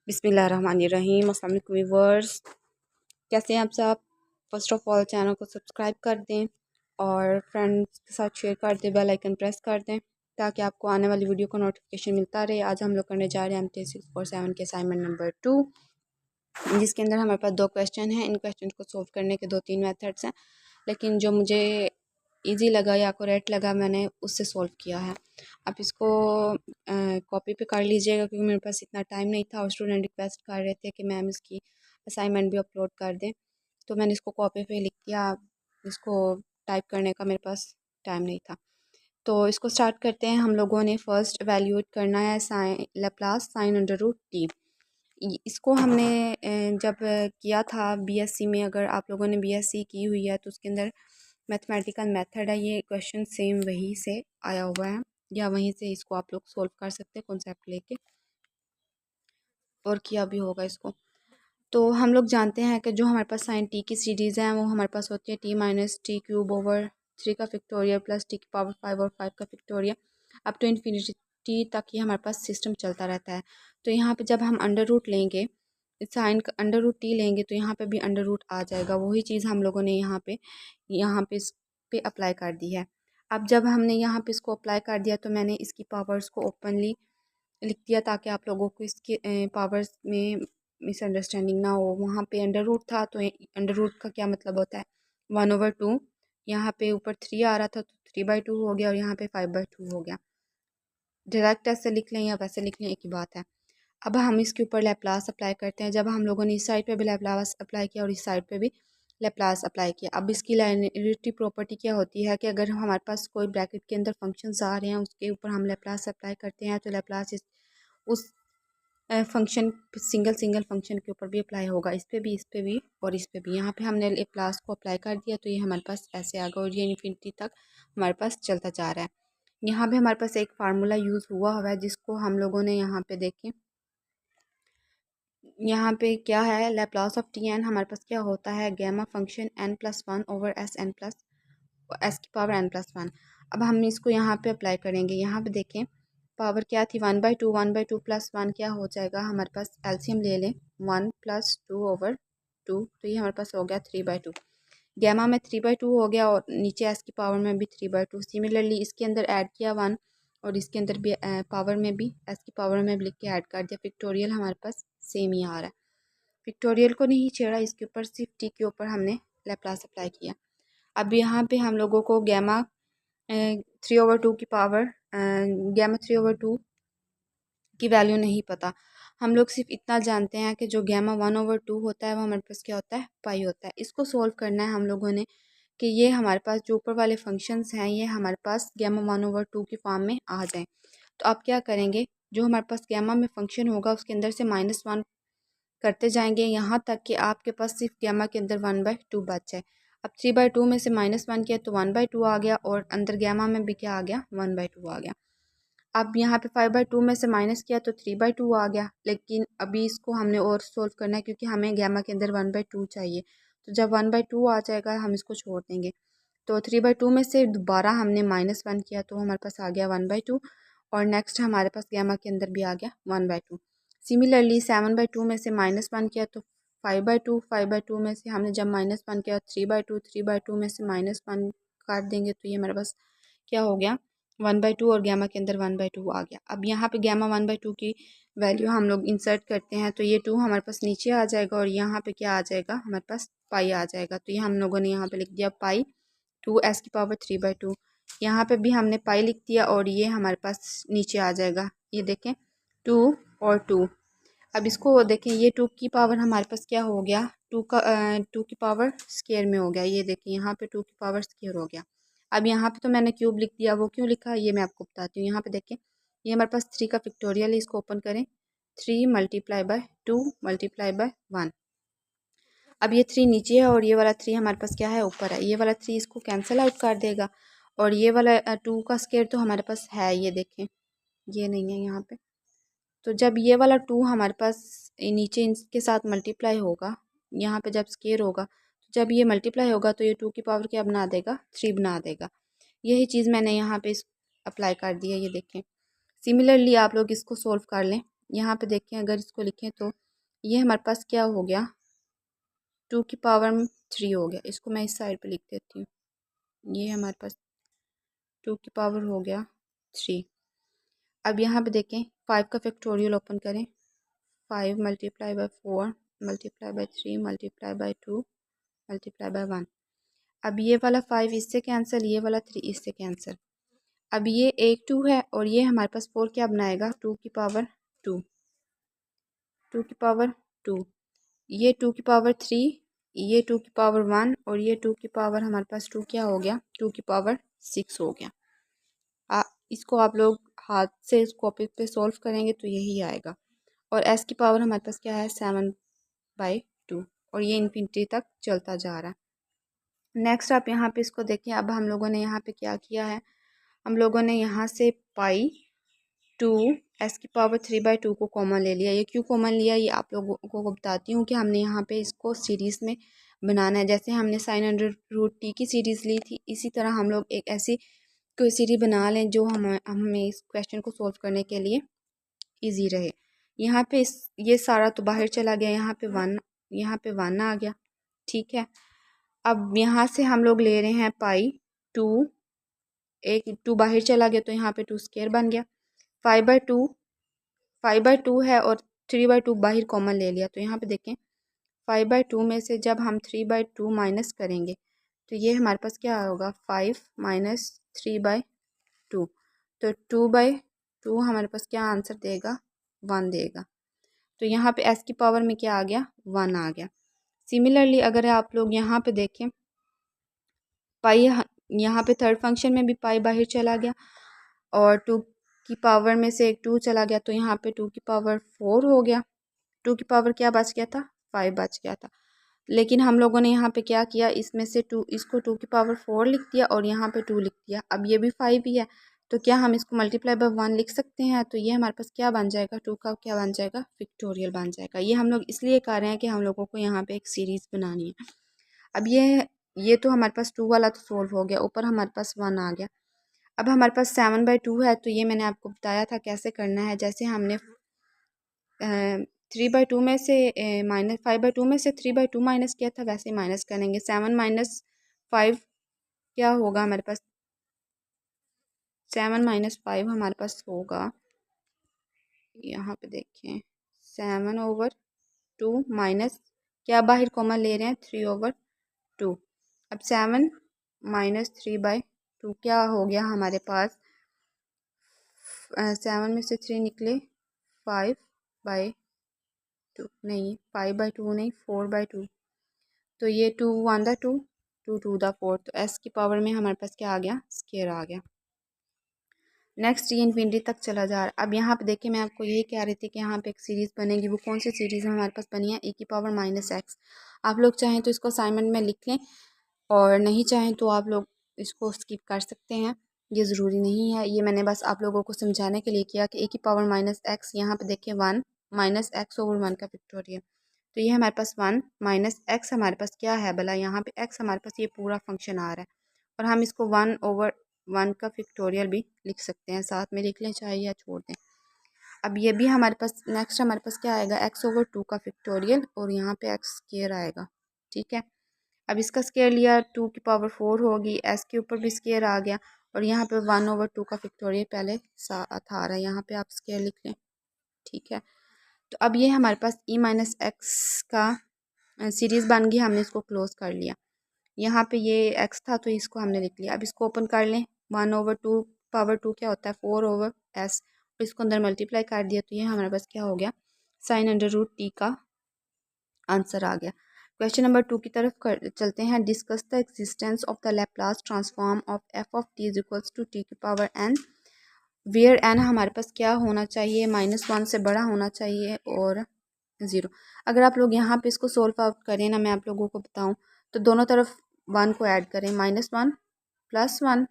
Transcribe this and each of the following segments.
बिस्मिल्लाहिर्रहमानिर्रहीम। अस्सलाम वालेकुम व्यूअर्स, कैसे हैं आप सब। फ़र्स्ट ऑफ़ ऑल चैनल को सब्सक्राइब कर दें और फ्रेंड्स के साथ शेयर कर दें, बेल आइकन प्रेस कर दें ताकि आपको आने वाली वीडियो का नोटिफिकेशन मिलता रहे। आज हम लोग करने जा रहे हैं MT647 के असाइनमेंट नंबर 2, जिसके अंदर हमारे पास 2 क्वेश्चन हैं। इन क्वेश्चन को सोल्व करने के 2-3 मेथड्स हैं, लेकिन जो मुझे इजी लगा या एक्यूरेट लगा मैंने उससे सोल्व किया है। आप इसको कॉपी पे कर लीजिएगा क्योंकि मेरे पास इतना टाइम नहीं था और स्टूडेंट रिक्वेस्ट कर रहे थे कि मैम इसकी असाइनमेंट भी अपलोड कर दें, तो मैंने इसको कॉपी पे लिख दिया। इसको टाइप करने का मेरे पास टाइम नहीं था, तो इसको स्टार्ट करते हैं। हम लोगों ने फ़र्स्ट एवेल्यूएट करना है sine Laplace sine under root t. इसको हमने जब किया था बीएससी में, अगर आप लोगों ने बीएससी की हुई है तो उसके अंदर मैथमेटिकल मेथड है, ये क्वेश्चन सेम वहीं से आया हुआ है या वहीं से इसको आप लोग सोल्व कर सकते हैं कॉन्सेप्ट लेके, और किया भी होगा इसको। तो हम लोग जानते हैं कि जो हमारे पास साइन टी की सीरीज़ है वो हमारे पास होती है t-t³/3 का फैक्टोरियल प्लस t की पावर 5 और 5 का फैक्टोरियल अप टू इन्फिनिटी तक ही हमारे पास सिस्टम चलता रहता है। तो यहाँ पे जब हम अंडर रूट लेंगे, साइन का अंडर रूट टी लेंगे तो यहाँ पे भी अंडर रूट आ जाएगा। वही चीज़ हम लोगों ने यहाँ पे इस पे अप्लाई कर दी है। अब जब हमने यहाँ पे इसको अप्लाई कर दिया तो मैंने इसकी पावर्स को ओपनली लिख दिया ताकि आप लोगों को इसके पावर्स में मिसअंडरस्टैंडिंग ना हो। वहाँ पे अंडर रूट था तो अंडर रूट का क्या मतलब होता है 1/2। यहाँ पे ऊपर 3 आ रहा था तो 3/2 हो गया और यहाँ पे 5/2 हो गया। डायरेक्ट ऐसे लिख लें या वैसे लिख लें, एक ही बात है। अब हम इसके ऊपर लैप्लास अप्लाई करते हैं। जब हम लोगों ने इस साइड पे भी लैप्लास अप्लाई किया और इस साइड पे भी लैप्लास अप्लाई किया, अब इसकी लाइनियरिटी प्रॉपर्टी क्या होती है कि अगर हमारे पास कोई ब्रैकेट के अंदर फंक्शंस आ रहे हैं उसके ऊपर हम लैप्लास अप्लाई करते हैं तो लैप्लास उस फंक्शन सिंगल सिंगल फंक्शन के ऊपर भी अप्लाई होगा, इस पे भी, इस पे भी और इस पे भी। यहाँ पे हमने लैप्लास को अप्लाई कर दिया तो ये हमारे पास ऐसे आ गया और ये इन्फिनिटी तक हमारे पास चलता जा रहा है। यहाँ पे हमारे पास एक फार्मूला यूज़ हुआ है जिसको हम लोगों ने यहाँ पे देखें, यहाँ पे क्या है लैप्लास ऑफ टी एन हमारे पास क्या होता है gamma function n+1 over s की पावर n+1। अब हम इसको यहाँ पे अप्लाई करेंगे। यहाँ पे देखें पावर क्या थी 1/2, 1/2 + 1 क्या हो जाएगा हमारे पास, एलसीएम ले लें 1 + 2/2 तो ये हमारे पास हो गया 3/2। गैमा में 3/2 हो गया और नीचे एस की पावर में भी 3/2। सिमिलरली इसके अंदर ऐड किया 1 और इसके अंदर भी पावर में भी एस की पावर में भी लिख के ऐड कर दिया। पिक्टोरियल हमारे पास सेम ही आ रहा है। पिक्टोरियल को नहीं छेड़ा, इसके ऊपर सिर्फ टी के ऊपर हमने लैप्लास अप्लाई किया। अब यहाँ पे हम लोगों को गैमा 3/2 की पावर गैमा 3/2 की वैल्यू नहीं पता। हम लोग सिर्फ इतना जानते हैं कि जो गैमा 1/2 होता है वो हमारे पास क्या होता है पाई होता है। इसको सोल्व करना है हम लोगों ने कि ये हमारे पास जो ऊपर वाले फंक्शंस हैं ये हमारे पास गैमा 1/2 की फॉर्म में आ जाएं। तो आप क्या करेंगे, जो हमारे पास गैमा में फंक्शन होगा उसके अंदर से -1 करते जाएंगे यहाँ तक कि आपके पास सिर्फ गैमा के अंदर 1/2 बच जाए। अब 3/2 में से -1 किया तो 1/2 आ गया और अंदर गैमा में भी क्या आ गया 1/2 आ गया। अब यहाँ पे 5/2 में से माइनस किया तो 3/2 आ गया, लेकिन अभी इसको हमने और सोल्व करना है क्योंकि हमें गैमा के अंदर 1/2 चाहिए। तो जब 1/2 आ जाएगा हम इसको छोड़ देंगे। तो 3/2 में से दोबारा हमने -1 किया तो हमारे पास आ गया 1/2 और नेक्स्ट हमारे पास गैमा के अंदर भी आ गया 1/2। सिमिलरली 7/2 में से -1 किया तो 5/2, 5/2 में से हमने जब -1 किया 3/2, 3/2 में से -1 काट देंगे तो ये हमारे पास क्या हो गया 1/2 और गैमा के अंदर 1/2 आ गया। अब यहाँ पे गैमा 1/2 की वैल्यू हम लोग इंसर्ट करते हैं तो ये 2 हमारे पास नीचे आ जाएगा और यहाँ पे क्या आ जाएगा हमारे पास पाई आ जाएगा। तो ये हम लोगों ने यहाँ पे लिख दिया पाई 2 एस की पावर 3/2। यहाँ पे भी हमने पाई लिख दिया और ये हमारे पास नीचे आ जाएगा। ये देखें 2 और 2। अब इसको देखें ये 2 की पावर हमारे पास क्या हो गया 2 की पावर स्केयर में हो गया। ये देखें यहाँ पे 2 की पावर स्केयर हो गया। अब यहाँ पे तो मैंने क्यूब लिख दिया, वो क्यों लिखा ये मैं आपको बताती हूँ। यहाँ पे देखें ये हमारे पास 3 का फैक्टोरियल है, इसको ओपन करें 3 × 2 × 1। अब ये 3 नीचे है और ये वाला 3 हमारे पास क्या है ऊपर है। ये वाला 3 इसको कैंसिल आउट कर देगा और ये वाला 2 का स्केयर तो हमारे पास है, ये देखें ये नहीं है यहाँ पे। तो जब ये वाला 2 हमारे पास नीचे इनके साथ मल्टीप्लाई होगा, यहाँ पे जब स्केयर होगा तो जब ये मल्टीप्लाई होगा तो ये 2 की पावर क्या बना देगा 3 बना देगा। यही चीज़ मैंने यहाँ पे अप्लाई कर दी है, ये देखें। सिमिलरली आप लोग इसको सोल्व कर लें यहाँ पे देखें, अगर इसको लिखें तो ये हमारे पास क्या हो गया, 2 की पावर 3 हो गया। इसको मैं इस साइड पे लिख देती हूँ। ये हमारे पास 2 की पावर हो गया 3। अब यहाँ पे देखें 5 का फैक्टोरियल ओपन करें, 5 multiply by 4 multiply by 3 multiply by 2 multiply by 1। अब ये वाला 5 इससे कैंसिल, ये वाला 3 इससे कैंसिल। अब ये एक 2 है और ये हमारे पास 4 क्या बनाएगा, 2 की पावर 2, 2 की पावर 2, ये 2 की पावर 3, ये 2 की पावर 1 और ये 2 की पावर हमारे पास 2 क्या हो गया, 2 की पावर 6 हो गया। इसको आप लोग हाथ से इस कॉपी पे सॉल्व करेंगे तो यही आएगा। और एस की पावर हमारे पास क्या है, 7/2 और ये इन्फिनिटी तक चलता जा रहा है। नेक्स्ट आप यहाँ पे इसको देखें। अब हम लोगों ने यहाँ पे क्या किया है, हम लोगों ने यहाँ से पाई 2 एस की पावर 3/2 को कॉमन ले लिया। ये क्यों कॉमन लिया, ये आप लोगों को बताती हूँ कि हमने यहाँ पे इसको सीरीज़ में बनाना है। जैसे हमने sin√t की सीरीज़ ली थी, इसी तरह हम लोग एक ऐसी कोई सीरीज़ बना लें जो हमें इस क्वेश्चन को सॉल्व करने के लिए इजी रहे। यहाँ पे ये सारा तो बाहर चला गया, यहाँ पे 1, यहाँ पे 1 आ गया, ठीक है। अब यहाँ से हम लोग ले रहे हैं पाई 2, एक 2 बाहर चला गया तो यहाँ पे 2 स्क्वायर बन गया। 5/2 है और 3/2 बाहर कॉमन ले लिया तो यहाँ पे देखें 5/2 में से जब हम 3/2 माइनस करेंगे तो ये हमारे पास क्या होगा, 5 माइनस 3/2, तो 2/2 हमारे पास क्या आंसर देगा, 1 देगा। तो यहाँ पे एस की पावर में क्या आ गया, 1 आ गया। सिमिलरली अगर आप लोग यहाँ पे देखें, पाई यहाँ पे थर्ड फंक्शन में भी पाई बाहर चला गया और 2 की पावर में से एक 2 चला गया तो यहाँ पे 2 की पावर 4 हो गया। 2 की पावर क्या बच गया था, 5 बच गया था। लेकिन हम लोगों ने यहाँ पे क्या किया, इसमें से 2, इसको 2 की पावर 4 लिख दिया और यहाँ पे 2 लिख दिया। अब ये भी 5 ही है तो क्या हम इसको मल्टीप्लाई बाय 1 लिख सकते हैं, तो ये हमारे पास क्या बन जाएगा, 2 का क्या बन जाएगा, फैक्टोरियल बन जाएगा। ये हम लोग इसलिए कर रहे हैं कि हम लोगों को यहाँ पे एक सीरीज़ बनानी है। अब ये तो हमारे पास 2 वाला तो सोल्व हो गया, ऊपर हमारे पास 1 आ गया। अब हमारे पास 7/2 है तो ये मैंने आपको बताया था कैसे करना है। जैसे हमने 3/2 में से माइनस 5/2 में से 3/2 माइनस किया था, वैसे ही माइनस करेंगे। 7 माइनस 5 क्या होगा हमारे पास, 7 माइनस 5 हमारे पास होगा, यहाँ पे देखें 7/2 माइनस क्या बाहर कॉमन ले रहे हैं, 3/2। अब 7 माइनस 3/2 क्या हो गया हमारे पास, 7 में से 3 निकले 5/2, नहीं 5/2 नहीं 4/2, तो ये 2 1 दा 2, 2 2 दा 4, तो एस की पावर में हमारे पास क्या आ गया, स्क्वायर आ गया। नेक्स्ट ये इन्फिनिटी तक चला जा रहा है। अब यहाँ पे देखिए मैं आपको यही कह रही थी कि यहाँ पे एक सीरीज़ बनेगी, वो कौन सी सीरीज़ हमारे पास बनी है, e की पावर -x। आप लोग चाहें तो इसको असाइनमेंट में लिख लें और नहीं चाहें तो आप लोग इसको स्किप कर सकते हैं, ये ज़रूरी नहीं है। ये मैंने बस आप लोगों को समझाने के लिए किया कि e की पावर -x, यहाँ पे देखें 1 -x/1 का फैक्टोरियल, तो ये हमारे पास 1 -x हमारे पास क्या है भला, यहाँ पे x हमारे पास ये पूरा फंक्शन आ रहा है और हम इसको 1/1 का फैक्टोरियल भी लिख सकते हैं, साथ में लिख लें चाहे या छोड़ दें। अब ये भी हमारे पास नेक्स्ट हमारे पास क्या आएगा, x/2 का फैक्टोरियल और यहाँ पे x स्क्वायर आएगा, ठीक है। अब इसका स्क्वायर लिया 2 की पावर 4 होगी, s के ऊपर भी स्क्वायर आ गया और यहाँ पे 1/2 का फैक्टोरियल पहले साथ आ रहा है, यहाँ पे आप स्क्वायर लिख लें, ठीक है। तो अब ये हमारे पास e-x का सीरीज़ बन गई, हमने इसको क्लोज कर लिया। यहाँ पे ये x था तो इसको हमने लिख लिया। अब इसको ओपन कर लें, 1/2 पावर 2 क्या होता है, 4/s, और इसको अंदर मल्टीप्लाई कर दिया तो ये हमारे पास क्या हो गया, sin√t का आंसर आ गया। क्वेश्चन नंबर 2 की तरफ चलते हैं। Discuss the existence of the Laplace transform of f of t is equals to t की पावर n, वेयर n हमारे पास क्या होना चाहिए, -1 से बड़ा होना चाहिए और 0। अगर आप लोग यहाँ पे इसको सोल्व आउट करें ना, मैं आप लोगों को बताऊँ तो दोनों तरफ 1 को ऐड करें, -1 +1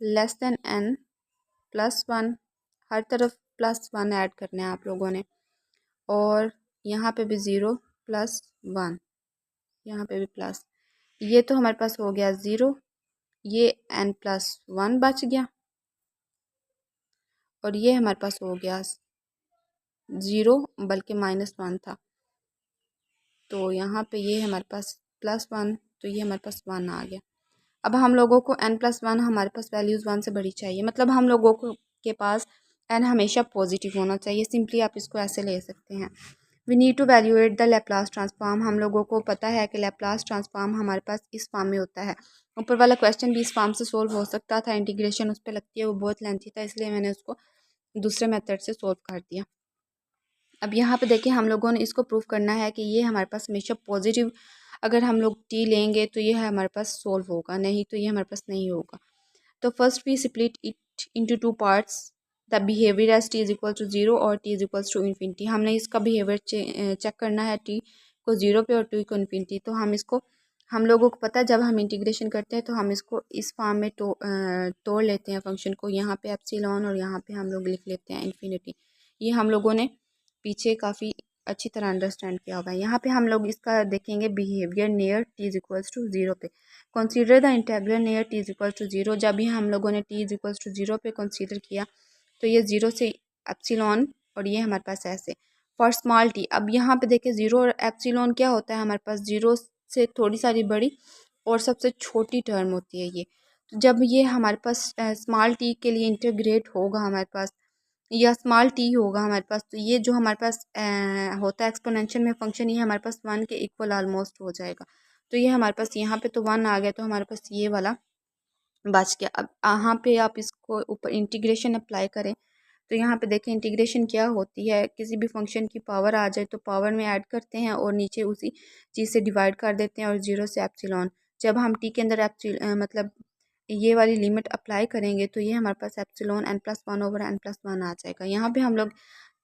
लेस देन n +1, हर तरफ +1 ऐड करना है आप लोगों ने, और यहाँ पे भी 0 +1, यहाँ पे भी प्लस, ये तो हमारे पास हो गया 0, ये n+1 बच गया और ये हमारे पास हो गया ज़ीरो बल्कि -1 था। तो यहाँ पे ये हमारे पास +1, तो ये हमारे पास 1 आ गया। अब हम लोगों को n+1 हमारे पास वैल्यूज़ 1 से बड़ी चाहिए, मतलब हम लोगों को के पास n हमेशा पॉजिटिव होना चाहिए। सिंपली आप इसको ऐसे ले सकते हैं, we need to evaluate the Laplace transform. हम लोगों को पता है कि लैप्लास ट्रांसफॉर्म हमारे पास इस फॉर्म में होता है। ऊपर वाला क्वेश्चन भी इस फॉर्म से सोल्व हो सकता था, इंटीग्रेशन उस पर लगती है, वो बहुत लेंथी था, इसलिए मैंने उसको दूसरे मेथड से सोल्व कर दिया। अब यहाँ पे देखिए हम लोगों ने इसको प्रूव करना है कि ये हमारे पास हमेशा पॉजिटिव, अगर हम लोग टी लेंगे तो ये हमारे पास सोल्व होगा, नहीं तो ये हमारे पास नहीं होगा। तो first we split it into two parts, the behaviour as T is equal to zero और T is equal to infinity. हमने इसका बिहेवियर चेक करना है, टी को ज़ीरो पे और टू को इन्फिनिटी। तो हम इसको, हम लोगों को पता है जब हम इंटीग्रेशन करते हैं तो हम इसको इस फॉर्म में तोड़ लेते हैं फंक्शन को, यहाँ पे एप्सिलॉन और यहाँ पे हम लोग लिख लेते हैं इन्फिनिटी। ये हम लोगों ने पीछे काफ़ी अच्छी तरह अंडरस्टैंड किया होगा। यहाँ पे हम लोग इसका देखेंगे behaviour near T is equals to zero पे। Consider the integral near T is equals to zero. जब भी हम लोगों ने T is equals to zero पे कंसीडर किया तो ये ज़ीरो से एप्सिलॉन और ये हमारे पास ऐसे फॉर स्मॉल टी। अब यहाँ पे देखिए ज़ीरो और एप्सिलॉन क्या होता है हमारे पास, ज़ीरो से थोड़ी सारी बड़ी और सबसे छोटी टर्म होती है ये। तो जब ये हमारे पास स्मॉल टी के लिए इंटीग्रेट होगा हमारे पास, या स्मॉल टी होगा हमारे पास, तो ये जो हमारे पास होता है एक्सपोनेंशियल में फंक्शन, ये हमारे पास 1 के इक्वल ऑलमोस्ट हो जाएगा। तो ये हमारे पास यहाँ पे तो 1 आ गया, तो हमारे पास ये वाला बच गया। अब यहाँ पे आप इसको ऊपर इंटीग्रेशन अप्लाई करें तो यहाँ पे देखें इंटीग्रेशन क्या होती है, किसी भी फंक्शन की पावर आ जाए तो पावर में ऐड करते हैं और नीचे उसी चीज़ से डिवाइड कर देते हैं, और ज़ीरो से एप्सिलॉन। जब हम टी के अंदर मतलब ये वाली लिमिट अप्लाई करेंगे तो ये हमारे पास एप्सिलॉन n+1/n+1 आ जाएगा। यहाँ पे हम लोग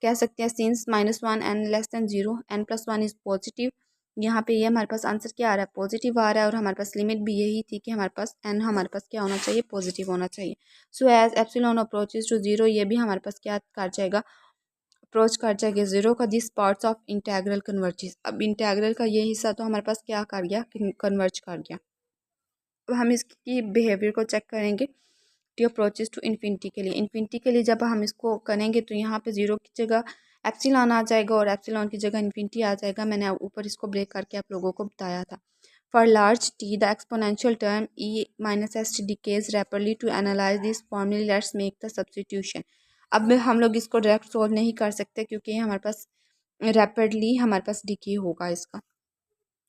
कह सकते हैं since -1 n less than zero n+1 is positive. यहाँ पे ये हमारे पास आंसर क्या आ रहा है, पॉजिटिव आ रहा है, और हमारे पास लिमिट भी यही थी कि हमारे पास n हमारे पास क्या होना चाहिए, पॉजिटिव होना चाहिए। So as epsilon approaches to zero, ये भी हमारे पास क्या कर जाएगा, अप्रोच कर जाएगा ज़ीरो का। This parts of integral converges. अब इंटेग्रल का ये हिस्सा तो हमारे पास क्या कर गया, कन्वर्ज कर गया। अब हम इसकी बिहेवियर को चेक करेंगे टी अप्रोचेज टू इन्फिनिटी के लिए। इन्फिनिटी के लिए जब हम इसको करेंगे तो यहाँ पे ज़ीरो की जगह एप्सिलॉन आ जाएगा और एप्सिलॉन की जगह इन्फिनिटी आ जाएगा। मैंने ऊपर इसको ब्रेक करके आप लोगों को बताया था। For large t the exponential term e-s t decays rapidly. To analyse this formally let's make the substitution. अब हम लोग इसको डायरेक्ट सोल्व नहीं कर सकते क्योंकि हमारे पास रैपिडली हमारे पास डिके होगा इसका,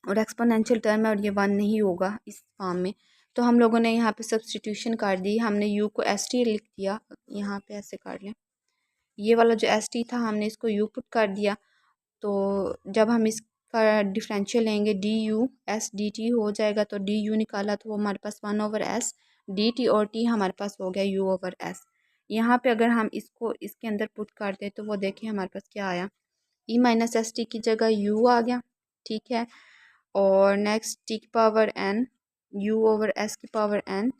और एक्सपोनेंशियल टर्म है और ये 1 नहीं होगा इस फॉर्म में। तो हम लोगों ने यहाँ पे सब्सटीट्यूशन कर दी, हमने u को एस टी लिख दिया, यहाँ पे ऐसे कर लें, ये वाला जो एस टी था हमने इसको u पुट कर दिया। तो जब हम इसका डिफरेंशियल लेंगे D U S D T हो जाएगा, तो डी यू निकाला तो वो हमारे पास 1/s डी टी, और टी हमारे पास हो गया u/s। यहाँ पे अगर हम इसको इसके अंदर पुट कर दें तो वो देखिए हमारे पास क्या आया, e-s t की जगह u आ गया, ठीक है। और नेक्स्ट टी की पावर n, u/s की पावर n,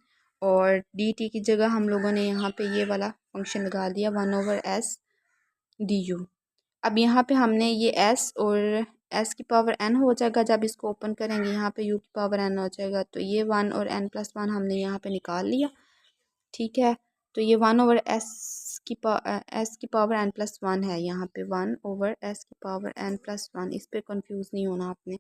और डी टी की जगह हम लोगों ने यहाँ पे ये वाला फंक्शन लगा दिया 1/s du। अब यहाँ पे हमने ये s और s की पावर n हो जाएगा, जब इसको ओपन करेंगे यहाँ पे u की पावर n हो जाएगा, तो ये 1 और n+1 हमने यहाँ पे निकाल लिया, ठीक है। तो ये 1/s s की पावर n+1 है, यहाँ पे 1/s की पावर n+1, इस पे कंफ्यूज नहीं होना आपने।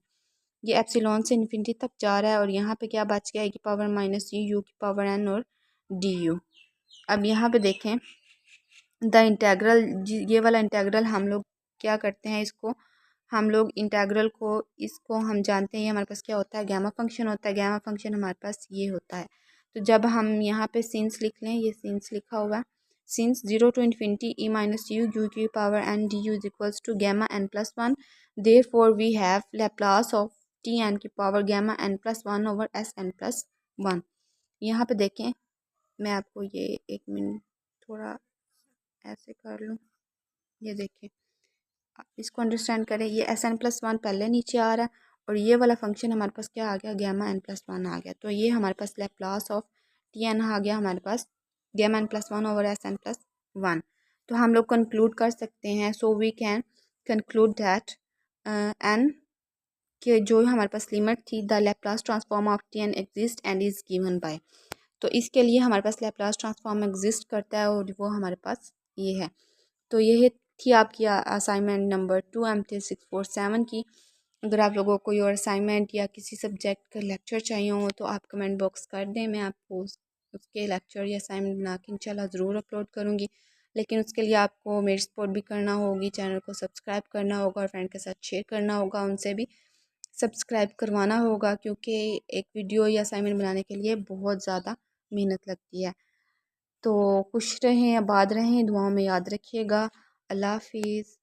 ये एप्सिलॉन से इन्फिनिटी तक जा रहा है, और यहाँ पे क्या बच गया, ए की पावर -u, यू की पावर n और डी यू। अब यहाँ पे देखें द इंटेग्रल, ये वाला इंटेग्रल हम लोग क्या करते हैं, इसको हम लोग इंटेग्रल को, इसको हम जानते हैं हमारे पास क्या होता है, गैमा फंक्शन होता है। गैमा फंक्शन हमारे पास ये होता है। तो जब हम यहाँ पे सिंस लिख लें, ये सिंस लिखा हुआ है, since 0 to infinity e-u u की power n d u is equals to gamma n+1, therefore we have Laplace of t n की पावर गैमा n+1/s n+1। यहाँ पे देखें, मैं आपको ये एक मिनट थोड़ा ऐसे कर लूँ, ये देखें, आप इसको अंडरस्टैंड करें। ये sn+1 पहले नीचे आ रहा है, और ये वाला फंक्शन हमारे पास क्या आ गया, गैमा n+1 आ गया। तो ये हमारे पास लैप्लास ऑफ टी एन आ गया हमारे पास गैमा n+1/s n+1। तो हम लोग कंक्लूड कर सकते हैं, so we can conclude that n कि जो हमारे पास लिमिट थी, the Laplace transform of t n exist and is given by. तो इसके लिए हमारे पास लैप्लास ट्रांसफॉर्म एग्जिस्ट करता है और वो हमारे पास ये है। तो ये है थी आपकी असाइनमेंट नंबर 2 MT647 की। अगर आप लोगों को कोई और असाइनमेंट या किसी सब्जेक्ट का लेक्चर चाहिए हो तो आप कमेंट बॉक्स कर दें, मैं आपको उसके लेक्चर या असाइनमेंट बना के इंशाल्लाह ज़रूर अपलोड करूँगी। लेकिन उसके लिए आपको मेरी सपोर्ट भी करना होगी, चैनल को सब्सक्राइब करना होगा और फ्रेंड के साथ शेयर करना होगा, उनसे भी सब्सक्राइब करवाना होगा, क्योंकि एक वीडियो या असाइनमेंट बनाने के लिए बहुत ज़्यादा मेहनत लगती है। तो खुश रहें, आबाद रहें, दुआओं में याद रखिएगा। अल्लाह हाफिज़।